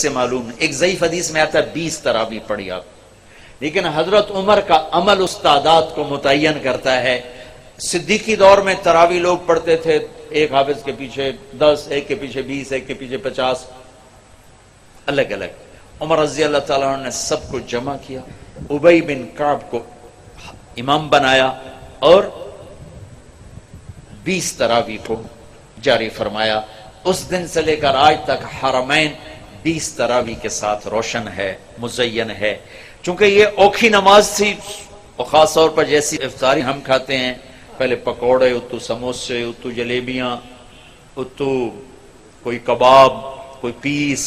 سے معلوم ہے. ایک ضعیف حدیث میں آتا ہے 20 تراویح پڑھی آپ، لیکن حضرت عمر کا عمل اس تعداد کو متعین کرتا ہے. صدیقی دور میں تراویح لوگ پڑھتے تھے، ایک حافظ کے پیچھے 10، ایک کے پیچھے 20، ایک کے پیچھے 50، الگ الگ. عمر رضی اللہ تعالیٰ عنہ نے سب کو جمع کیا، ابی بن کعب کو امام بنایا اور 20 تراویح کو جاری فرمایا. اس دن سے لے کر آج تک حرمین 20 تراویح کے ساتھ روشن ہے، مزین ہے. چونکہ یہ اوکھی نماز تھی، اور خاص طور پر جیسی افطاری ہم کھاتے ہیں، پہلے پکوڑے، اتو سموسے، اتو جلیبیاں، اتو کوئی کباب، کوئی پیس،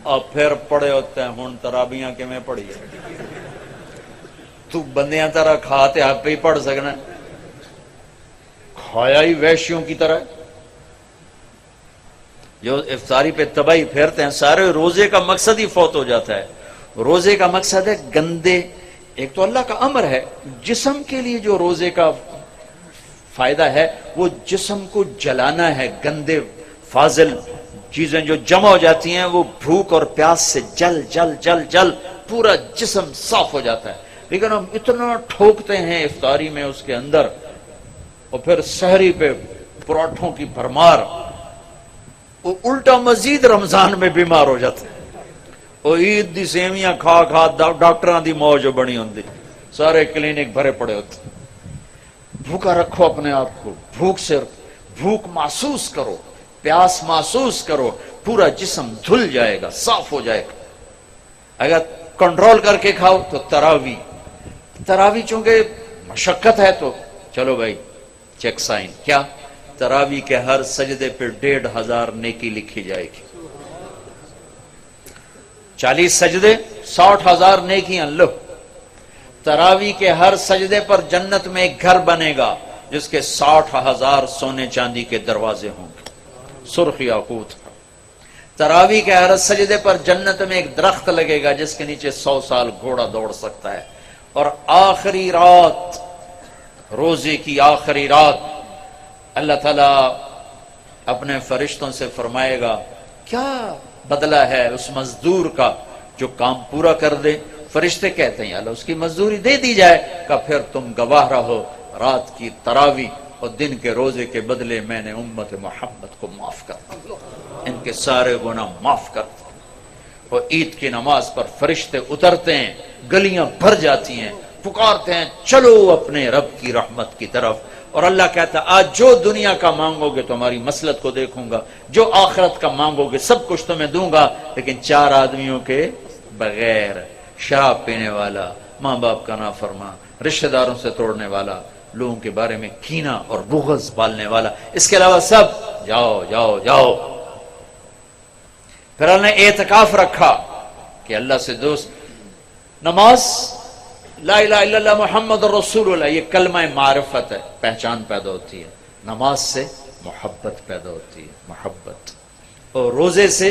اور پھر پڑے ہوتے ہیں ہون تراویحاں کے میں پڑھی ہے. تو بندیاں طرح کھاتے آپ پہ ہی پڑھ سکنا، کھایا ہی ویشیوں کی طرح. جو افطاری پہ تباہی پھیرتے ہیں، سارے روزے کا مقصد ہی فوت ہو جاتا ہے. روزے کا مقصد ہے گندے، ایک تو اللہ کا امر ہے، جسم کے لیے جو روزے کا فائدہ ہے وہ جسم کو جلانا ہے. گندے فاضل چیزیں جو جمع ہو جاتی ہیں وہ بھوک اور پیاس سے جل جل جل جل پورا جسم صاف ہو جاتا ہے. لیکن ہم اتنا ٹھوکتے ہیں افطاری میں اس کے اندر، اور پھر سحری پہ پراٹھوں کی بھرمار، وہ الٹا مزید رمضان میں بیمار ہو جاتے ہیں. وہ عید دی سیویاں کھا کھا ڈاکٹراں دی موج بنی ہوندی، سارے کلینک بھرے پڑے ہوتے. بھوکا رکھو اپنے آپ کو، بھوک محسوس کرو، پیاس محسوس کرو، پورا جسم دھل جائے گا، صاف ہو جائے گا. اگر کنٹرول کر کے کھاؤ تو تراویح چونکہ مشقت ہے تو چلو بھائی چیک سائن. کیا تراویح کے ہر سجدے پہ 1500 نیکی لکھی جائے گی. 40 سجدے 60,000 نیکیاں لو. تراویح کے ہر سجدے پر جنت میں ایک گھر بنے گا جس کے 60,000 سونے چاندی کے دروازے ہوں گے، سرخ یاقوت. تراویح کے ہر سجدے پر جنت میں ایک درخت لگے گا جس کے نیچے 100 سال گھوڑا دوڑ سکتا ہے. اور آخری رات، روزے کی آخری رات، اللہ تعالیٰ اپنے فرشتوں سے فرمائے گا کیا بدلہ ہے اس مزدور کا جو کام پورا کر دے. فرشتے کہتے ہیں اللہ اس کی مزدوری دے دی جائے. کہ پھر تم گواہ رہو رات کی تراویح اور دن کے روزے کے بدلے میں نے امت محمد کو معاف کر دیا، ان کے سارے گناہ معاف کر دیا. اور عید کی نماز پر فرشتے اترتے ہیں، گلیاں بھر جاتی ہیں، پکارتے ہیں چلو اپنے رب کی رحمت کی طرف. اور اللہ کہتا ہے آج جو دنیا کا مانگو گے تمہاری مسلط کو دیکھوں گا، جو آخرت کا مانگو گے سب کچھ تمہیں دوں گا، لیکن 4 آدمیوں کے بغیر: شراب پینے والا، ماں باپ کا نافرمان، رشتہ داروں سے توڑنے والا، لوگوں کے بارے میں کینہ اور بغض پالنے والا. اس کے علاوہ سب جاؤ جاؤ جاؤ. پھر اللہ نے اعتکاف رکھا کہ اللہ سے دوست. نماز، لا الہ الا اللہ محمد رسول اللہ، یہ کلمہ معرفت ہے، پہچان پیدا ہوتی ہے. نماز سے محبت پیدا ہوتی ہے، محبت. اور روزے سے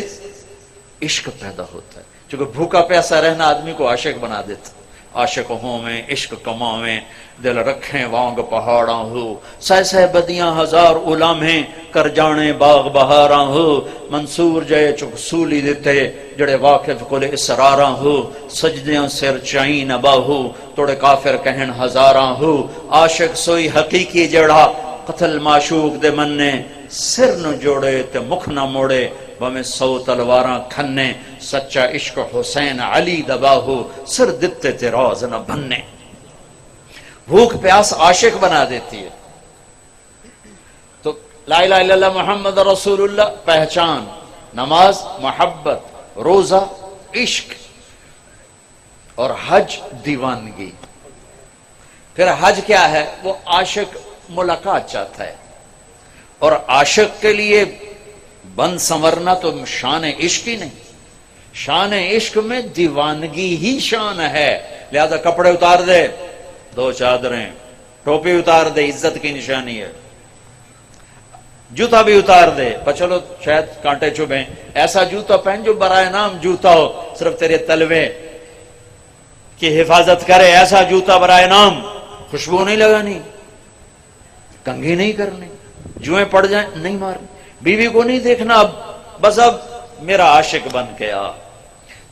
عشق پیدا ہوتا ہے، چونکہ بھوکا پیاسا رہنا آدمی کو عاشق بنا دیتا. عاشق ہوں میں عشق کماویں، دل رکھیں وانگ پہاڑاں ہو، سہ سہ بدیاں ہزار علامیں کر جانے باغ بہاراں ہو. منصور جے چک سولی دیتے جڑے واقف کل اسراراں ہو. سجدیاں سر چائیں نباہو توڑے کافر کہن ہزاراں ہو. عاشق سوئی حقیقی جڑا قتل معشوق دے مننے، سر نہ جوڑے تے مکھ نہ موڑے بمیں 100 تلواراں کھنے. سچا عشق حسین علی دباہو سر دتے تے راز نہ بننے. بھوک پیاس عاشق بنا دیتی ہے. تو لا الہ الا اللہ محمد رسول اللہ پہچان، نماز محبت، روزہ عشق، اور حج دیوانگی. پھر حج کیا ہے؟ وہ عاشق ملاقات چاہتا ہے، اور عاشق کے لیے بند سنورنا تو شان عشق ہی نہیں، شان عشق میں دیوانگی ہی شان ہے. لہذا کپڑے اتار دے، 2 چادریں، ٹوپی اتار دے، عزت کی نشانی ہے. جوتا بھی اتار دے، پر چلو شاید کانٹے چبھیں، ایسا جوتا پہن جو برائے نام جوتا ہو، صرف تیرے تلوے کی حفاظت کرے. ایسا جوتا برائے نام، خوشبو نہیں لگانی، کنگھی نہیں کرنی، جوئیں پڑ جائیں نہیں مارنی، بیوی کو نہیں دیکھنا. اب بس اب میرا عاشق بن کے آ،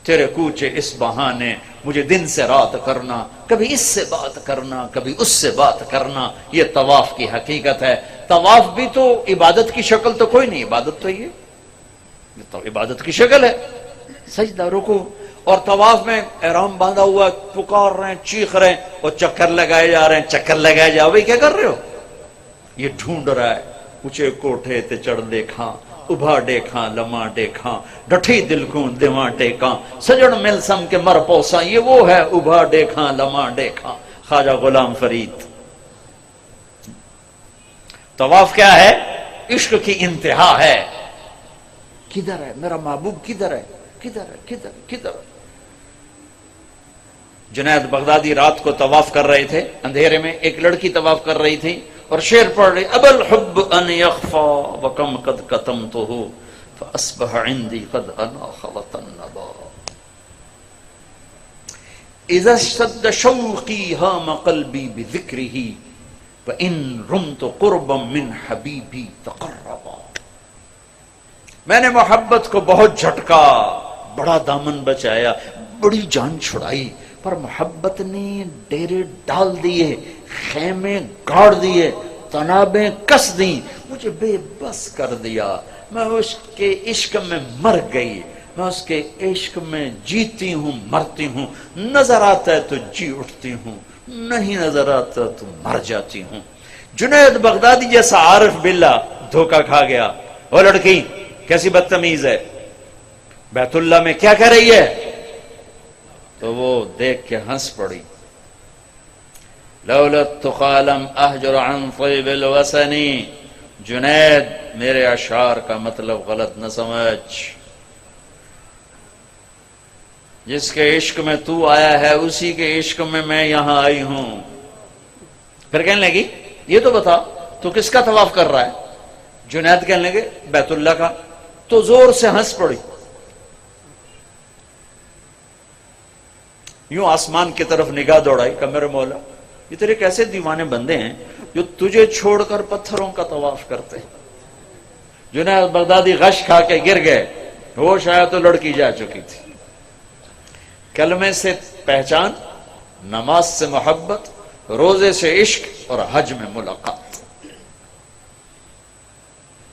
تیرے کوچے اس بہانے مجھے دن سے رات کرنا، کبھی اس سے بات کرنا کبھی اس سے بات کرنا، یہ طواف کی حقیقت ہے۔ طواف بھی تو عبادت کی شکل تو کوئی نہیں، عبادت تو یہ تو عبادت کی شکل ہے، سجدہ رکوع، اور طواف میں احرام باندھا ہوا پکار رہے ہیں، چیخ رہے ہیں اور چکر لگائے جا رہے ہیں، چکر لگائے جا، بھائی کیا کر رہے ہو؟ یہ ڈھونڈ رہا ہے، اونچے کوٹھے تے چڑھ دیکھاں، ابھا ڈیکھاں لمحہ ڈیکھاں، ڈٹھی دل کو دیواں ٹیکاں، سجڑ مل سم کے مر پوساں، یہ وہ ہے ابھا ڈیکھاں لمحہ ڈیکھاں، خواجہ غلام فرید۔ طواف کیا ہے؟ عشق کی انتہا ہے۔ کدھر ہے میرا محبوب؟ کدھر ہے؟ کدھر ہے؟ کدھر کدھر؟ جنید بغدادی رات کو طواف کر رہے تھے اندھیرے میں، ایک لڑکی طواف کر رہی تھی اور شعر پڑھ رہی، ابا الحب ان یخفا وکم قد کتمتہ فاصبح عندی قد اناخ وطنبا، اذا اشتد شوقی ہام قلبی بذکرہ وان رمت قربا من حبیبی تقربا۔ میں نے محبت کو بہت جھٹکا، بڑا دامن بچایا، بڑی جان چھڑائی، پر محبت نے ڈیرے ڈال دیے، خیمے گاڑ دیے، تنابیں کس دیں، مجھے بے بس کر دیا، میں اس کے عشق میں مر گئی، میں اس کے عشق میں جیتی ہوں مرتی ہوں، نظر آتا ہے تو جی اٹھتی ہوں، نہیں نظر آتا تو مر جاتی ہوں۔ جنید بغدادی جیسا عارف باللہ دھوکہ کھا گیا۔ وہ لڑکی کیسی بدتمیز ہے، بیت اللہ میں کیا کہہ رہی ہے؟ تو وہ دیکھ کے ہنس پڑی، لولا التقى لم اهجر عن طيب الوسن، جنید میرے اشعار کا مطلب غلط نہ سمجھ، جس کے عشق میں تو آیا ہے اسی کے عشق میں یہاں آئی ہوں۔ پھر کہنے لگی یہ تو بتا تو کس کا طواف کر رہا ہے؟ جنید کہنے لگے بیت اللہ کا، تو زور سے ہنس پڑی، یوں آسمان کی طرف نگاہ دوڑائی کہ میرے مولا یہ تیرے کیسے دیوانے بندے ہیں جو تجھے چھوڑ کر پتھروں کا طواف کرتے ہیں۔ جنید بغدادی غش کھا کے گر گئے، ہوش آیا تو لڑکی جا چکی تھی۔ کلمے سے پہچان، نماز سے محبت، روزے سے عشق اور حج میں ملاقات،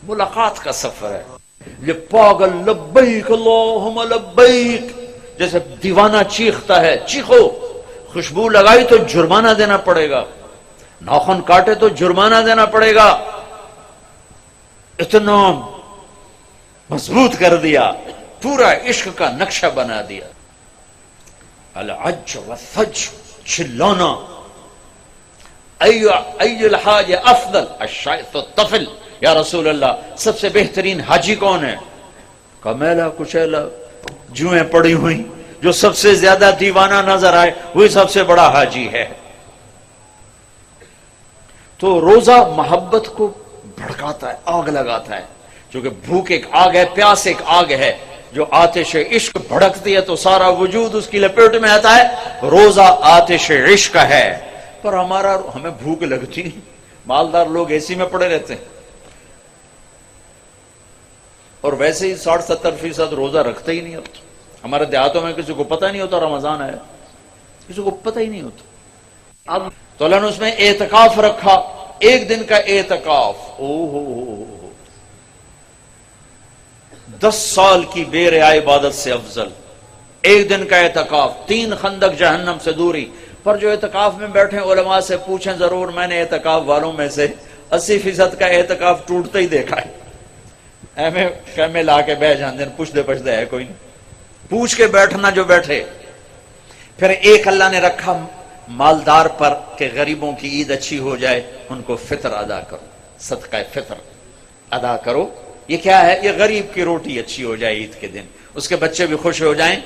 ملاقات کا سفر ہے۔ یہ پاگل لبیک اللہم لبیک جیسے دیوانہ چیختا ہے، چیخو، خوشبو لگائی تو جرمانہ دینا پڑے گا، ناخن کاٹے تو جرمانہ دینا پڑے گا، اتنا مضبوط کر دیا، پورا عشق کا نقشہ بنا دیا۔ العج والثج، چلانا، ای الحاج افضل الشیخ الطفل، یا رسول اللہ سب سے بہترین حاجی کون ہے؟ کمیلا کچیلا جوئیں پڑی ہوئی، جو سب سے زیادہ دیوانہ نظر آئے وہی سب سے بڑا حاجی ہے۔ تو روزہ محبت کو بھڑکاتا ہے، آگ لگاتا ہے، چونکہ بھوک ایک آگ ہے، پیاس ایک آگ ہے، جو آتش عشق بھڑکتی ہے تو سارا وجود اس کی لپیٹ میں آتا ہے۔ روزہ آتش عشق ہے، پر ہمیں بھوک لگتی ہے، مالدار لوگ اے سی میں پڑے رہتے ہیں، اور ویسے ہی 60-70% روزہ رکھتے ہی نہیں ہوتا۔ ہمارے دیہاتوں میں کسی کو پتہ نہیں ہوتا رمضان ہے، کسی کو پتہ ہی نہیں ہوتا۔ اب تو اللہ نے اس میں اعتکاف رکھا، ایک دن کا اعتکاف، 10 سال کی بے ریا عبادت سے افضل ایک دن کا اعتکاف، 3 خندق جہنم سے دوری۔ پر جو اعتکاف میں بیٹھے علماء سے پوچھیں ضرور، میں نے اعتکاف والوں میں سے 80% کا اعتکاف ٹوٹتا ہی دیکھا ہے۔ ایمیں خیمے لا کے بہ جاندے، پوچھ دے ہے کوئی نہیں، پوچھ کے بیٹھنا جو بیٹھے۔ پھر ایک اللہ نے رکھا مالدار پر کہ غریبوں کی عید اچھی ہو جائے، ان کو فطر ادا کرو، صدقہ فطر ادا کرو۔ یہ کیا ہے؟ یہ غریب کی روٹی اچھی ہو جائے عید کے دن، اس کے بچے بھی خوش ہو جائیں۔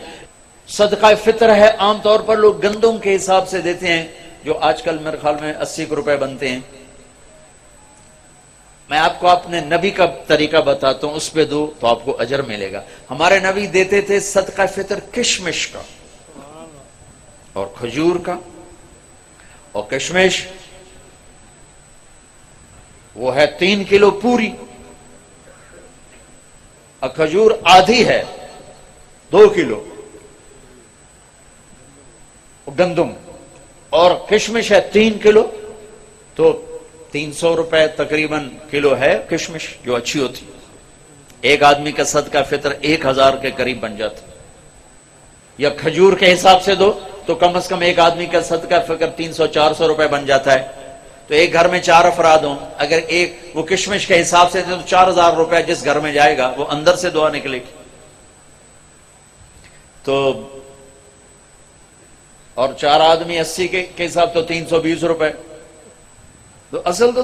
صدقہ فطر ہے، عام طور پر لوگ گندم کے حساب سے دیتے ہیں، جو آج کل میرے خیال میں 80 روپے بنتے ہیں۔ میں آپ کو اپنے نبی کا طریقہ بتاتا ہوں، اس پہ دو تو آپ کو اجر ملے گا۔ ہمارے نبی دیتے تھے صدقہ فطر کشمش کا اور کھجور کا، اور کشمش وہ ہے 3 کلو پوری، اور کھجور آدھی ہے 2 کلو گندم، اور کشمش ہے 3 کلو، تو 300 روپے تقریباً کلو ہے کشمش جو اچھی ہوتی، ایک آدمی کا صدقہ فطر 1000 کے قریب بن جاتا، یا کھجور کے حساب سے دو تو کم از کم ایک آدمی کا صدقہ فطر 300-400 روپے بن جاتا ہے، تو ایک گھر میں 4 افراد ہوں، اگر ایک وہ کشمش کے حساب سے دے تو 4000 روپے جس گھر میں جائے گا وہ اندر سے دعا نکلے گی، تو اور 4 آدمی 80 کے حساب تو 320 روپے، تو اصل تو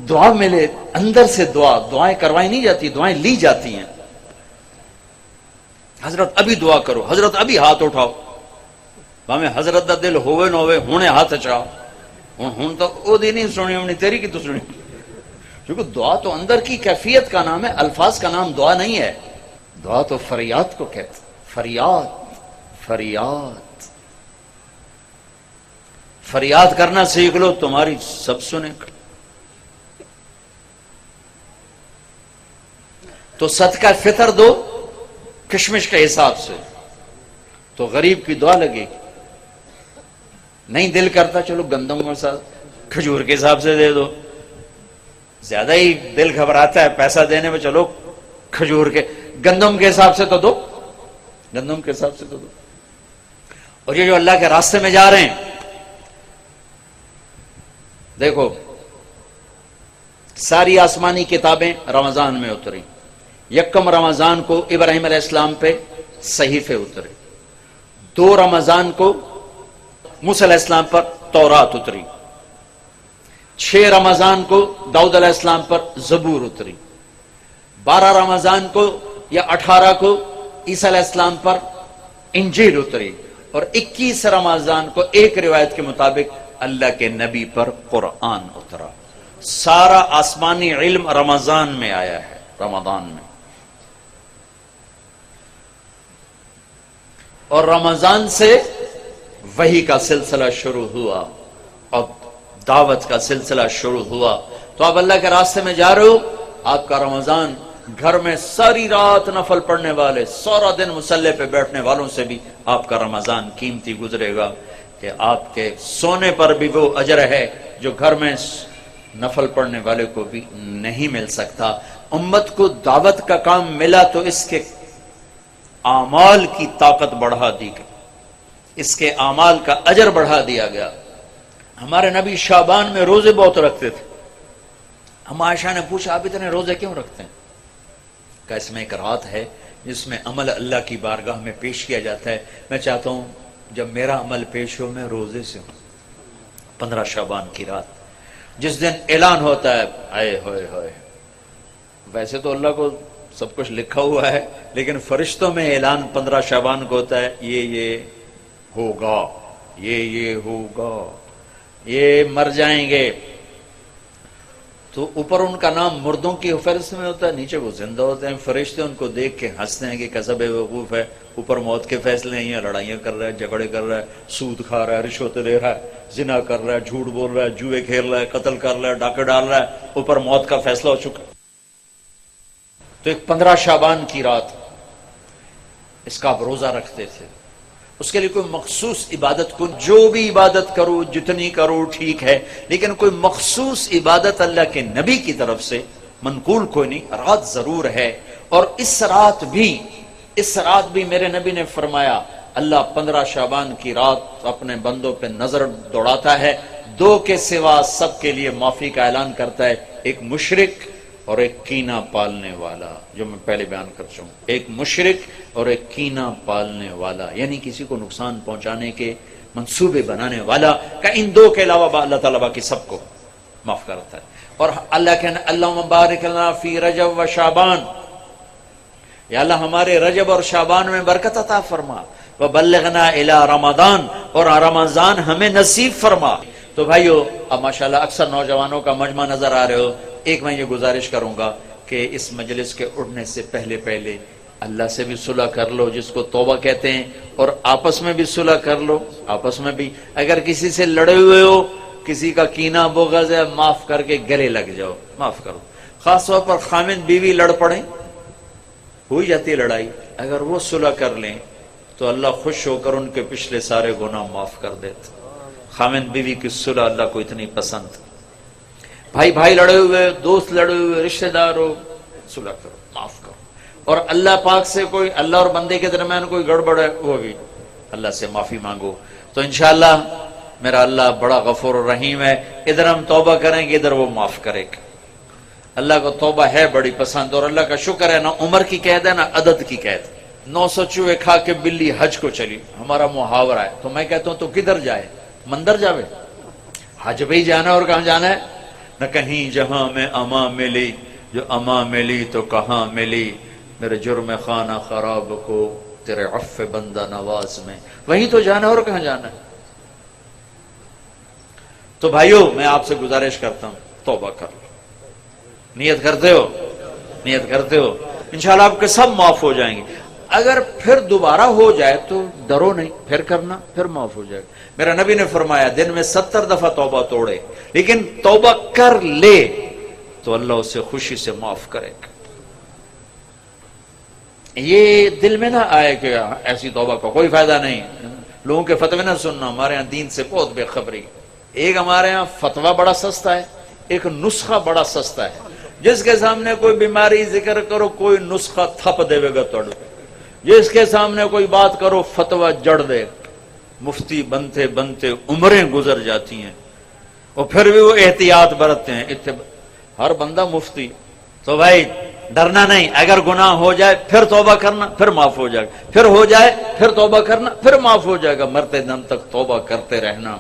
دعا ملے اندر سے، دعائیں کروائی نہیں جاتی، دعائیں لی جاتی ہیں۔ حضرت ابھی دعا کرو، حضرت ابھی ہاتھ اٹھاؤ، ہمیں حضرت دا دل ہوئے نہ ہوئے ہونے ہاتھ اچھاؤ، ہوں تو او دی نہیں سنی ہونی تیری کی تو سنی، کیونکہ دعا تو اندر کی کیفیت کا نام ہے، الفاظ کا نام دعا نہیں ہے، دعا تو فریاد کو کہتے، فریاد فریاد کرنا سیکھ لو، تمہاری سب سنے گا۔ تو صدقہ فطر دو کشمش کے حساب سے تو غریب کی دعا لگے گی، نہیں دل کرتا چلو گندم کے ساتھ کھجور کے حساب سے دے دو، زیادہ ہی دل گھبراتا ہے پیسہ دینے میں، چلو کھجور کے گندم کے حساب سے تو دو، گندم کے حساب سے تو دو۔ اور یہ جو اللہ کے راستے میں جا رہے ہیں، دیکھو ساری آسمانی کتابیں رمضان میں اتری، یکم رمضان کو ابراہیم علیہ السلام پہ صحیفے اترے، 2 رمضان کو موسیٰ علیہ السلام پر تورات اتری، 6 رمضان کو داؤد علیہ السلام پر زبور اتری، 12 رمضان کو یا 18 کو عیسیٰ علیہ السلام پر انجیل اتری، اور 21 رمضان کو ایک روایت کے مطابق اللہ کے نبی پر قرآن اترا۔ سارا آسمانی علم رمضان میں آیا ہے، رمضان میں، اور رمضان سے وحی کا سلسلہ شروع ہوا اور دعوت کا سلسلہ شروع ہوا۔ تو آپ اللہ کے راستے میں جا رہے ہو، آپ کا رمضان گھر میں ساری رات نفل پڑھنے والے، سارا دن مصلی پہ بیٹھنے والوں سے بھی آپ کا رمضان قیمتی گزرے گا، کہ آپ کے سونے پر بھی وہ اجر ہے جو گھر میں نفل پڑھنے والے کو بھی نہیں مل سکتا۔ امت کو دعوت کا کام ملا تو اس کے اعمال کی طاقت بڑھا دی گئی، اس کے اعمال کا اجر بڑھا دیا گیا۔ ہمارے نبی شعبان میں روزے بہت رکھتے تھے، ہم عائشہ نے پوچھا آپ اتنے روزے کیوں رکھتے ہیں؟ کہ اس میں ایک رات ہے جس میں عمل اللہ کی بارگاہ میں پیش کیا جاتا ہے، میں چاہتا ہوں جب میرا عمل پیش ہو میں روزے سے ہوں۔ 15 شعبان کی رات جس دن اعلان ہوتا ہے، آئے ہوئے ہوئے، ویسے تو اللہ کو سب کچھ لکھا ہوا ہے، لیکن فرشتوں میں اعلان 15 شعبان کو ہوتا ہے، یہ ہوگا، یہ ہوگا، یہ مر جائیں گے، تو اوپر ان کا نام مردوں کی فہرست میں ہوتا ہے، نیچے وہ زندہ ہوتے ہیں، فرشتے ان کو دیکھ کے ہنستے ہیں کہ کسب وقوف ہے، اوپر موت کے فیصلے ہیں، لڑائیاں کر رہا ہے، جھگڑے کر رہا ہے، سود کھا رہا ہے، رشوت لے رہا ہے، زنا کر رہا ہے، جھوٹ بول رہا ہے، جوئے کھیل رہا ہے، قتل کر رہا ہے، ڈاکے ڈال رہا ہے، اوپر موت کا فیصلہ ہو چکا۔ تو ایک 15 شعبان کی رات اس کا آپ روزہ رکھتے تھے، اس کے لیے کوئی مخصوص عبادت کو، جو بھی عبادت کرو جتنی کرو ٹھیک ہے، لیکن کوئی مخصوص عبادت اللہ کے نبی کی طرف سے منقول کوئی نہیں، رات ضرور ہے۔ اور اس رات بھی میرے نبی نے فرمایا اللہ 15 شعبان کی رات اپنے بندوں پہ نظر دوڑاتا ہے، 2 کے سوا سب کے لیے معافی کا اعلان کرتا ہے، ایک مشرک اور ایک کینہ پالنے والا، جو میں پہلے بیان کر چکا ہوں، ایک مشرک اور ایک کینہ پالنے والا، یعنی کسی کو نقصان پہنچانے کے منصوبے بنانے والا، کہ ان 2 کے علاوہ اللہ تعالیٰ باقی سب کو معاف کرتا ہے۔ اور اللہ کہنا اللہم بارک لنا فی رجب و شعبان، یا اللہ ہمارے رجب اور شعبان میں برکت عطا فرما، وبلغنا الی رمضان، اور رمضان ہمیں نصیب فرما۔ تو بھائیو اب ماشاءاللہ اکثر نوجوانوں کا مجمع نظر آ رہے ہو، ایک میں یہ گزارش کروں گا کہ اس مجلس کے اٹھنے سے پہلے اللہ سے بھی صلح کر لو، جس کو توبہ کہتے ہیں، اور آپس میں بھی صلح کر لو، آپس میں بھی اگر کسی سے لڑے ہوئے ہو، کسی کا کینہ بغض ہے، معاف کر کے گلے لگ جاؤ، معاف کرو۔ خاص طور پر خامد بیوی لڑ پڑیں ہوئی جاتی ہے لڑائی، اگر وہ صلح کر لیں تو اللہ خوش ہو کر ان کے پچھلے سارے گناہ معاف کر دیتے۔ خاوند بیوی کی صلح اللہ کو اتنی پسند، بھائی بھائی لڑے ہوئے، دوست لڑے ہوئے، رشتہ دار ہو، صلح کرو، معاف کرو۔ اور اللہ پاک سے کوئی اللہ اور بندے کے درمیان کوئی گڑبڑ ہے وہ بھی اللہ سے معافی مانگو، تو انشاءاللہ میرا اللہ بڑا غفور الرحیم ہے۔ ادھر ہم توبہ کریں گے، ادھر وہ معاف کرے گا۔ اللہ کو توبہ ہے بڑی پسند، اور اللہ کا شکر ہے نہ عمر کی قید ہے نہ عدد کی قید۔ 900 چوہے کھا کے بلی حج کو چلی، ہمارا محاورہ ہے، تو میں کہتا ہوں تو کدھر جائے؟ مندر جاوے؟ حج پہ ہی جانا، اور کہاں جانا ہے؟ نہ کہیں جہاں میں اما ملی، جو اما ملی تو کہاں ملی، میرے جرم خانہ خراب کو تیرے عفو بندہ نواز میں، وہیں تو جانا ہے، اور کہاں جانا ہے؟ تو بھائیو میں آپ سے گزارش کرتا ہوں توبہ کر لو۔ نیت کرتے ہو؟ نیت کرتے ہو؟ انشاءاللہ آپ کے سب معاف ہو جائیں گے۔ اگر پھر دوبارہ ہو جائے تو ڈرو نہیں، پھر کرنا، پھر معاف ہو جائے گا۔ میرا نبی نے فرمایا دن میں 70 دفعہ توبہ توڑے، لیکن توبہ کر لے تو اللہ اسے خوشی سے معاف کرے گا۔ یہ دل میں نہ آئے کہ ایسی توبہ کا کوئی فائدہ نہیں، لوگوں کے فتوے نہ سننا، ہمارے ہاں دین سے بہت بے خبری۔ ایک ہمارے ہاں فتویٰ بڑا سستا ہے، ایک نسخہ بڑا سستا ہے۔ جس کے سامنے کوئی بیماری ذکر کرو کوئی نسخہ تھپ دے گا توڑ، جس کے سامنے کوئی بات کرو فتویٰ جڑ دے۔ مفتی بنتے بنتے عمریں گزر جاتی ہیں اور پھر بھی وہ احتیاط برتتے ہیں۔ ہر بندہ مفتی، تو بھائی ڈرنا نہیں، اگر گناہ ہو جائے پھر توبہ کرنا، پھر معاف ہو جائے گا، پھر ہو جائے پھر توبہ کرنا، پھر معاف ہو جائے گا۔ مرتے دم تک توبہ کرتے رہنا،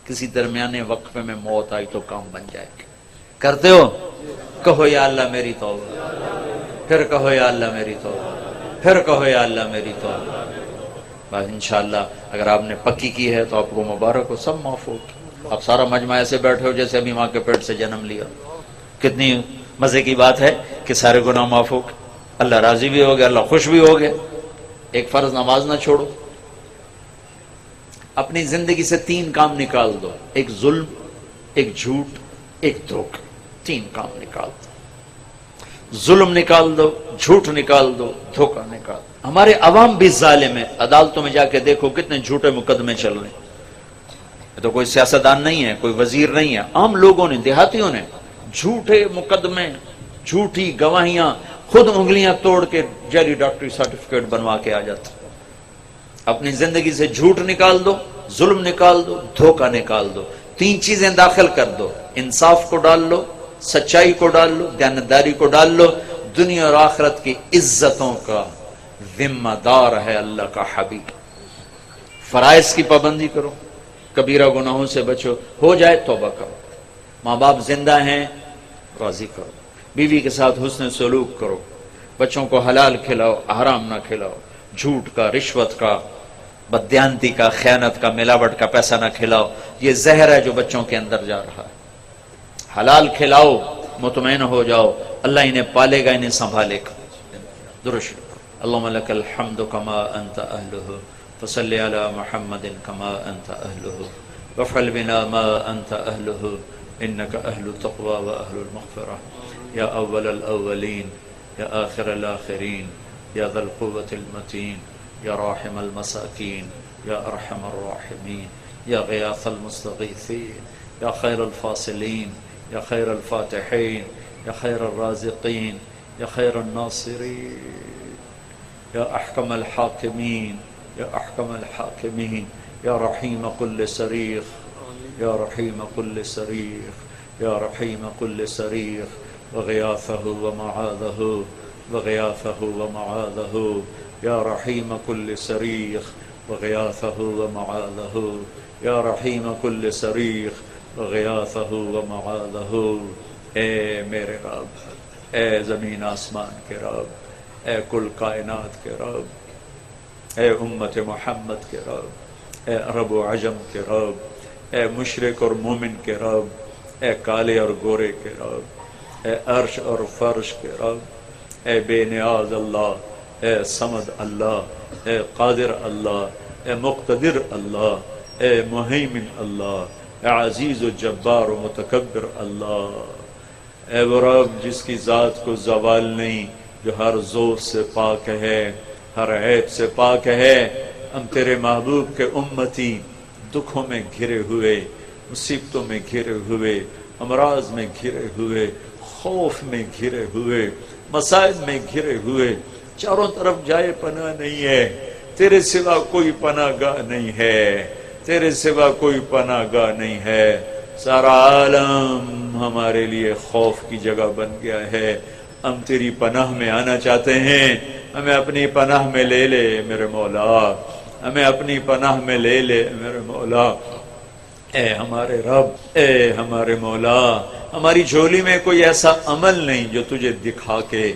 کسی درمیانے وقفے میں موت آئی تو کام بن جائے گا۔ کرتے ہو؟ کہو یا اللہ میری توبہ، پھر کہو یا اللہ میری توبہ، پھر کہو یا اللہ میری توبہ۔ بس انشاءاللہ اگر آپ نے پکی کی ہے تو آپ کو مبارک ہو، سب معاف ہو۔ آپ سارا مجمع ایسے بیٹھے ہو جیسے ابھی ماں کے پیٹ سے جنم لیا۔ کتنی مزے کی بات ہے کہ سارے گناہ معاف ہو گئے، اللہ راضی بھی ہو گیا، اللہ خوش بھی ہو گیا۔ ایک فرض نماز نہ چھوڑو، اپنی زندگی سے 3 کام نکال دو، ایک ظلم، ایک جھوٹ، ایک دھوکہ، 3 کام نکال دو۔ ظلم نکال دو، جھوٹ نکال دو، دھوکہ نکال دو۔ ہمارے عوام بھی ظالم ہے، عدالتوں میں جا کے دیکھو کتنے جھوٹے مقدمے چل رہے ہیں۔ یہ تو کوئی سیاستدان نہیں ہے، کوئی وزیر نہیں ہے، عام لوگوں نے، دیہاتیوں نے جھوٹے مقدمے، جھوٹی گواہیاں، خود انگلیاں توڑ کے جعلی ڈاکٹری سرٹیفکیٹ بنوا کے آ جاتے۔ اپنی زندگی سے جھوٹ نکال دو، ظلم نکال دو، دھوکہ نکال دو، 3 چیزیں داخل کر دو، انصاف کو ڈال لو، سچائی کو ڈال لو، دیانتداری کو ڈال لو۔ دنیا اور آخرت کی عزتوں کا ذمہ دار ہے اللہ کا حبیب۔ فرائض کی پابندی کرو، کبیرہ گناہوں سے بچو، ہو جائے توبہ کرو۔ ماں باپ زندہ ہیں راضی کرو، بیوی کے ساتھ حسن سلوک کرو، بچوں کو حلال کھلاؤ، حرام نہ کھلاؤ، جھوٹ کا، رشوت کا، بددیانتی کا، خیانت کا، ملاوٹ کا پیسہ نہ کھلاؤ۔ یہ زہر ہے جو بچوں کے اندر جا رہا ہے۔ حلال کھلاؤ، مطمئن ہو جاؤ، اللہ انہیں پالے گا، انہیں سنبھالے گا۔ درود شریف۔ اللہم لک الحمد کما انت اہلہ، فصلی علی محمد کما انت اہلہ، وافعل بنا ما انت اہلہ، انک اہل التقوی و اہل المغفرہ، یا اول الاولین، یا آخر الاخرین، یا ذا القوة المتین، یا راحم المساکین، یا ارحم الراحمین، یا غیاث المستغیثین، یا خیر الفاصلین، یا خیر الفاتحین، یا خیر الرازقین، یا خیر الناصرین، یا احکم الحاکمین، یا احکم الحاکمین، یا رحیم کل صریخ، یا رحیم کل صریخ، یا رحیم کل صریخ، وغیاثہ ومعاذہ، وغیاثہ ومعاذہ، یا رحیم کل صریخ، وغیاثہ ومعاذہ، یا رحیم کل صریخ، وغیاثہ ومعاذہ۔ اے میرے رب، اے زمین آسمان کے رب، اے کل کائنات کے رب، اے امت محمد کے رب، اے عرب و عجم کے رب، اے مشرق اور مومن کے رب، اے کالے اور گورے کے رب، اے عرش اور فرش کے رب، اے بے نیاز اللہ، اے صمد اللہ، اے قادر اللہ، اے مقتدر اللہ، اے مہیمن اللہ، اے عزیز و جبار و متکبر اللہ، اے وہ رب جس کی ذات کو زوال نہیں، جو ہر زور سے پاک ہے، ہر عیب سے پاک ہے۔ ہم تیرے محبوب کے امتی، دکھوں میں گھرے ہوئے، مصیبتوں میں گھرے ہوئے، امراض میں گھرے ہوئے، خوف میں گھرے ہوئے، مصائب میں گھرے ہوئے، چاروں طرف جائے پناہ نہیں ہے، تیرے سوا کوئی پناہ گاہ نہیں ہے، تیرے سوا کوئی پناہ گاہ نہیں ہے۔ سارا عالم ہمارے لیے خوف کی جگہ بن گیا ہے، ہم تیری پناہ میں آنا چاہتے ہیں، ہمیں اپنی پناہ میں لے لے میرے مولا، ہمیں اپنی پناہ میں لے لے میرے مولا۔ اے ہمارے رب، اے ہمارے مولا، ہماری جھولی میں کوئی ایسا عمل نہیں جو تجھے دکھا کے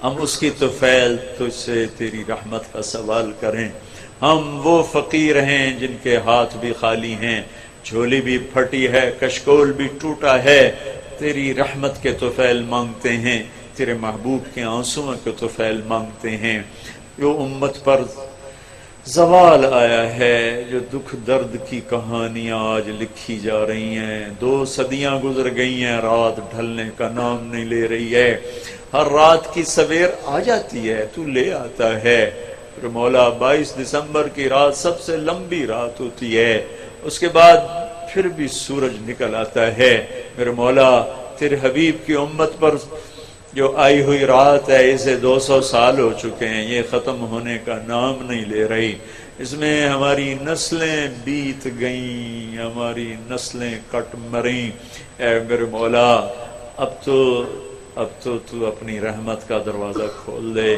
ہم اس کی طفیل تجھ سے تیری رحمت کا سوال کریں۔ ہم وہ فقیر ہیں جن کے ہاتھ بھی خالی ہیں، جھولی بھی پھٹی ہے، کشکول بھی ٹوٹا ہے، تیری رحمت کے طفیل مانگتے ہیں، تیرے محبوب کے آنسوؤں کے طفیل مانگتے ہیں۔ جو امت پر زوال آیا ہے، جو دکھ درد کی کہانیاں آج لکھی جا رہی ہیں، 2 صدیاں گزر گئی ہیں، رات ڈھلنے کا نام نہیں لے رہی ہے، ہر رات کی سویر آ جاتی ہے، تو لے آتا ہے۔ پھر مولا 22 دسمبر کی رات سب سے لمبی رات ہوتی ہے، اس کے بعد پھر بھی سورج نکل آتا ہے۔ میرے مولا تیرے حبیب کی امت پر جو آئی ہوئی رات ہے، اسے 200 سال ہو چکے ہیں، یہ ختم ہونے کا نام نہیں لے رہی، اس میں ہماری نسلیں بیت گئیں، ہماری نسلیں کٹ مریں۔ اے میرے مولا اب تو اپنی رحمت کا دروازہ کھول دے،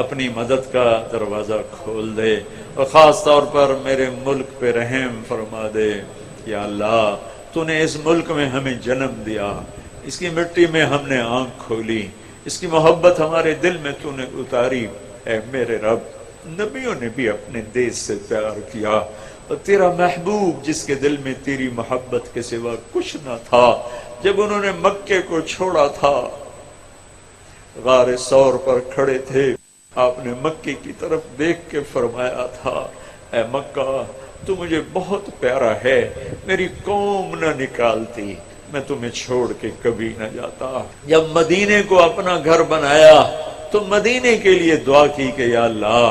اپنی مدد کا دروازہ کھول دے، اور خاص طور پر میرے ملک پہ رحم فرما دے۔ یا اللہ تو نے اس ملک میں ہمیں جنم دیا، اس کی مٹی میں ہم نے آنکھ کھولی، اس کی محبت ہمارے دل میں تو نے اتاری۔ اے میرے رب، نبیوں نے بھی اپنے دیش سے پیار کیا، اور تیرا محبوب جس کے دل میں تیری محبت کے سوا کچھ نہ تھا، جب انہوں نے مکے کو چھوڑا تھا، غار ثور پر کھڑے تھے، آپ نے مکے کی طرف دیکھ کے فرمایا تھا، اے مکہ تو مجھے بہت پیارا ہے، میری قوم نہ نکالتی، میں تمہیں چھوڑ کے کبھی نہ جاتا۔ جب مدینے کو اپنا گھر بنایا تو مدینے کے لیے دعا کی کہ یا اللہ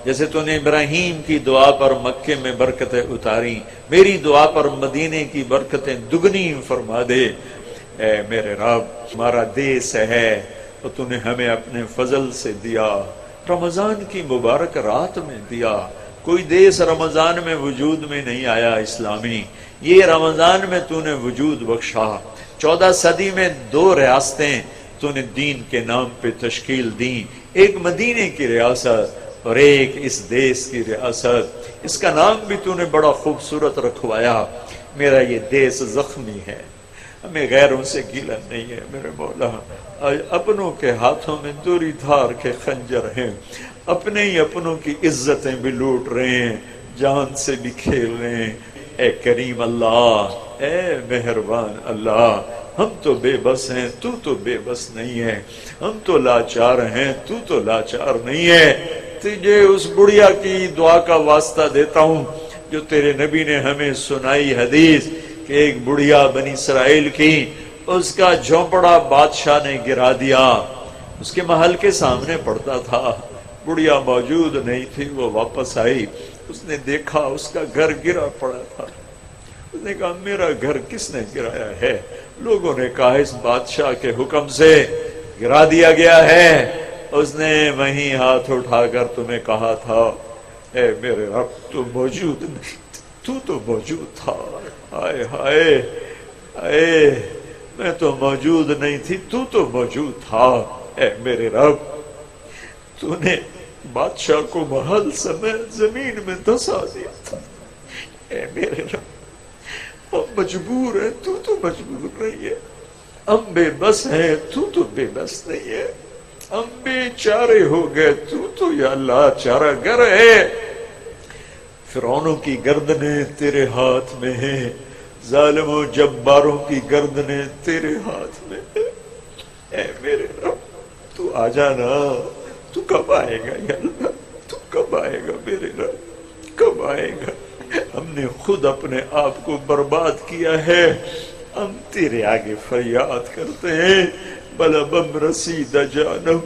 جیسے تو نے ابراہیم کی دعا پر مکے میں برکتیں اتاری، میری دعا پر مدینے کی برکتیں دگنی فرما دے۔ اے میرے رب، ہمارا دیس ہے تو تو نے ہمیں اپنے فضل سے دیا، رمضان کی مبارک رات میں دیا۔ کوئی دیس رمضان میں وجود میں نہیں آیا اسلامی، یہ رمضان میں تو نے وجود بخشا۔ 14 صدی میں 2 ریاستیں تو نے دین کے نام پہ تشکیل دیں، ایک مدینے کی ریاست اور ایک اس دیس کی ریاست، اس کا نام بھی تو نے بڑا خوبصورت رکھوایا۔ میرا یہ دیس زخمی ہے، ہمیں غیروں سے گیلا نہیں ہے میرے مولا، اپنوں کے ہاتھوں میں دوری دھار کے خنجر ہیں، اپنے ہی اپنوں کی عزتیں بھی لوٹ رہے ہیں، جان سے بھی کھیل رہے ہیں۔ اے کریم اللہ، اے مہربان اللہ، ہم تو بے بس ہیں، تو بے بس نہیں ہے، ہم تو لاچار ہیں، تو لاچار نہیں ہے۔ تجھے اس بڑھیا کی دعا کا واسطہ دیتا ہوں جو تیرے نبی نے ہمیں سنائی حدیث کہ ایک بڑھیا بنی اسرائیل کی، اس کا جھونپڑا بادشاہ نے گرا دیا، اس کے محل کے سامنے پڑتا تھا، بڑھیا موجود نہیں تھی، وہ واپس آئی، اس نے دیکھا اس کا گھر گرا پڑا تھا، اس نے کہا میرا گھر کس نے گرایا ہے؟ لوگوں نے کہا اس بادشاہ کے حکم سے گرا دیا گیا ہے، اس نے وہیں ہاتھ اٹھا کر تمہیں کہا تھا اے میرے رب تو موجود نہیں، تو موجود تھا، ہائے ہائے ہائے میں تو موجود نہیں تھی، تو موجود تھا۔ اے میرے رب تو نے بادشاہ کو محل سمیت زمین میں دھسا دیا تھا، اے میرے رب ہم مجبور ہیں، تو مجبور نہیں ہے، ہم بے بس ہیں، تو بے بس نہیں ہے، ہم بے چارے ہو گئے، تو یا اللہ چارہ گر ہے۔ فرعونوں کی گردنیں تیرے ہاتھ میں ہیں، ظالموں جباروں کی گردنیں تیرے ہاتھ میں ہیں، اے میرے رب تو آ جانا، تو کب آئے گا یا اللہ، تو کب آئے گا میرے رب، کب آئے گا؟ ہم نے خود اپنے آپ کو برباد کیا ہے، ہم تیرے آگے فریاد کرتے ہیں بلبم رسید جانم،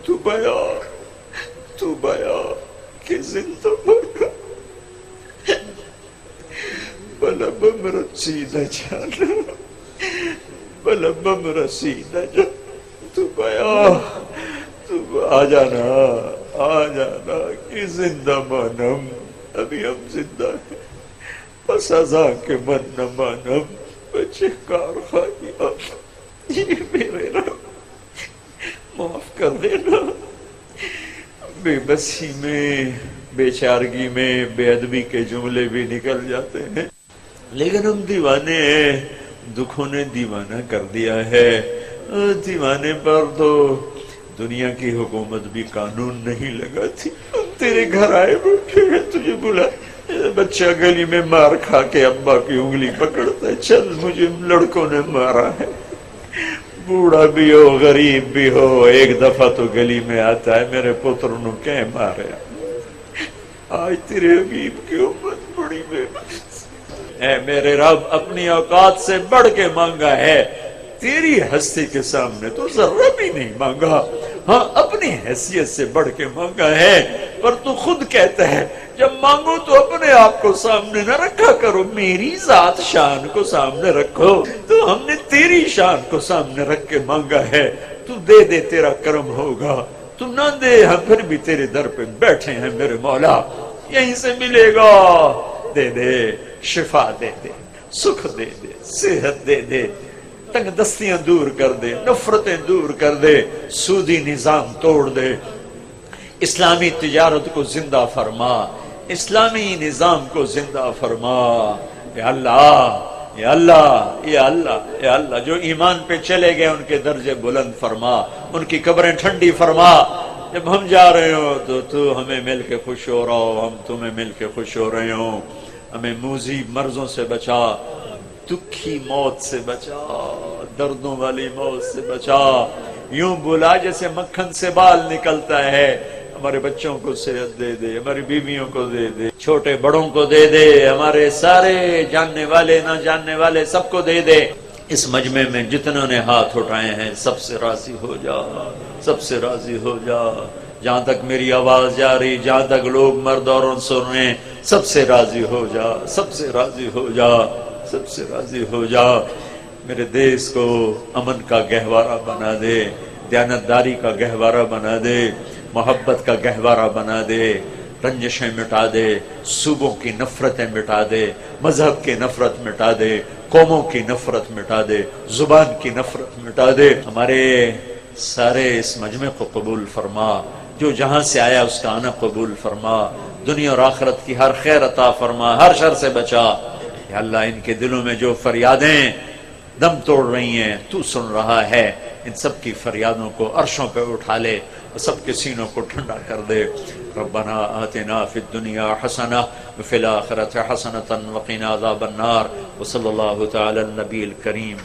تو بیا کہ زندہ مانا بلا بم رسیدہ جانا بلا بم رسیدہ جانا تو بیا تو آ جانا کہ زندہ مانم ابھی ہم زندہ ہیں بس ازاں کے من نہ مانم بچے کار خواہی یہ میرے رب معاف کر دینا. بے بسی میں بے چارگی میں بے ادبی کے جملے بھی نکل جاتے ہیں لیکن ہم دیوانے ہیں دکھوں نے دیوانہ کر دیا ہے. دیوانے پر تو دنیا کی حکومت بھی قانون نہیں لگاتی. تیرے گھر آئے بیٹھے ہیں تجھے بلا بچہ گلی میں مار کھا کے ابا کی انگلی پکڑتا ہے چل مجھے لڑکوں نے مارا ہے. بوڑھا بھی ہو غریب بھی ہو ایک دفعہ تو گلی میں آتا ہے میرے پتر نو کہیں مارے. آج تیرے حبیب کی امت بڑی بے اے میرے رب اپنی اوقات سے بڑھ کے مانگا ہے تیری ہستی کے سامنے تو ذرہ بھی نہیں مانگا. ہاں اپنی حیثیت سے بڑھ کے مانگا ہے پر تو خود کہتا ہے جب مانگو تو اپنے آپ کو سامنے نہ رکھا کرو میری ذات شان کو سامنے رکھو. تو ہم نے تیری شان کو سامنے رکھ کے مانگا ہے تو دے دے تیرا کرم ہوگا. تو نہ دے ہم پھر بھی تیرے در پہ بیٹھے ہیں میرے مولا یہیں سے ملے گا. دے دے شفا دے دے سکھ دے دے صحت دے دے تنگ دستیاں دور کر دے نفرتیں دور کر دے سودی نظام توڑ دے اسلامی تجارت کو زندہ فرما اسلامی نظام کو زندہ فرما. یا اللہ یا اللہ یا اللہ یا اللہ جو ایمان پہ چلے گئے ان کے درجے بلند فرما ان کی قبریں ٹھنڈی فرما. جب ہم جا رہے ہو تو ہمیں مل کے خوش ہو رہا ہو ہم تمہیں مل کے خوش ہو رہے ہوں. ہمیں موذی مرضوں سے بچا دکھی موت سے بچا دردوں والی موت سے بچا. یوں بلا جیسے مکھن سے بال نکلتا ہے. ہمارے بچوں کو صحت دے دے ہماری بیویوں کو دے دے چھوٹے بڑوں کو دے دے ہمارے سارے جاننے والے نہ جاننے والے سب کو دے دے. اس مجمع میں جتنوں نے ہاتھ اٹھائے ہیں سب سے راضی ہو جا سب سے راضی ہو جا. جہاں تک میری آواز جا رہی جہاں تک لوگ مرد عورت سن رہے ہیں سب سے راضی ہو جا سب سے راضی ہو جا سب سے راضی ہو جا. میرے دیس کو امن کا گہوارہ بنا دے دیانتداری کا گہوارہ بنا دے محبت کا گہوارہ بنا دے رنجشیں مٹا دے صوبوں کی نفرتیں مٹا دے مذہب کی نفرت مٹا دے قوموں کی نفرت مٹا دے زبان کی نفرت مٹا دے. ہمارے سارے اس مجمع کو قبول فرما جو جہاں سے آیا اس کا آنا قبول فرما دنیا اور آخرت کی ہر خیر عطا فرما ہر شر سے بچا. یا اللہ ان کے دلوں میں جو فریادیں دم توڑ رہی ہیں تو سن رہا ہے ان سب کی فریادوں کو عرشوں پہ اٹھا لے اور سب کے سینوں کو ٹھنڈا کر دے. ربنا آتنا فی الدنیا حسنہ وفی الآخرۃ حسنۃ وقنا عذاب النار وصلی اللہ تعالی النبی الکریم.